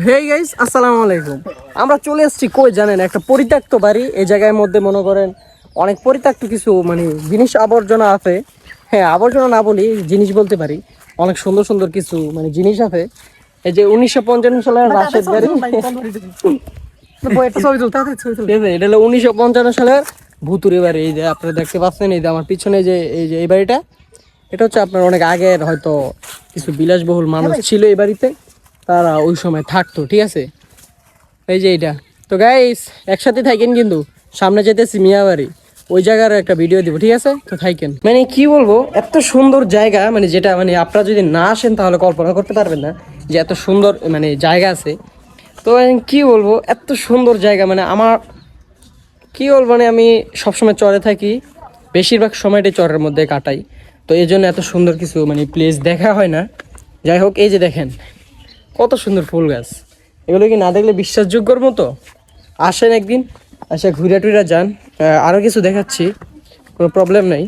Hey guys, আসসালামু আলাইকুম। আমরা চলে এসেছি কই জানেন, একটা পরিত্যক্ত বাড়ি। এই জায়গার মধ্যে মনে করেন অনেক পরিত্যক্ত কিছু মানে জিনিস আবর্জনা আছে। হ্যাঁ, আবর্জনা না বলি, জিনিস বলতে পারি। অনেক সুন্দর সুন্দর কিছু মানে জিনিস আছে। এই যে 1955 সালের রাশেদ বাড়ি। ঠিক আছে, এটা হলো 1955 সালের ভুতুরে বাড়ি। এই যে আপনারা দেখতে পাচ্ছেন, এই যে আমার পিছনে যে এই বাড়িটা, এটা হচ্ছে আপনার অনেক আগের, হয়তো কিছু বিলাসবহুল মানুষ ছিল এই বাড়িতে, তারা ওই সময় থাকতো। ঠিক আছে, এই যে এইটা। তো গাইস, একসাথে থাকেন কিন্তু। সামনে যেতেছি মিয়া বাড়ি, ওই জায়গার একটা ভিডিও দিব, ঠিক আছে? তো থাকেন। মানে কি বলবো, এত সুন্দর জায়গা, মানে যেটা মানে আপনারা যদি না আসেন তাহলে কল্পনা করতে পারবেন না যে এত সুন্দর মানে জায়গা আছে। তো কি বলবো, এত সুন্দর জায়গা, মানে আমার কি বলবো, মানে আমি সবসময় চরে থাকি, বেশিরভাগ সময়টাই চরের মধ্যে কাটাই। তো এই জন্য এত সুন্দর কিছু মানে প্লেস দেখা হয় না। যাই হোক, এই যে দেখেন কত সুন্দর ফুল গাছ, এগুলো কি না দেখলে বিশ্বাসযোগ্যর মতো? আসেন একদিন, ঘুরে টুরে যান। আরও কিছু দেখাচ্ছি, কোনো প্রবলেম নাই।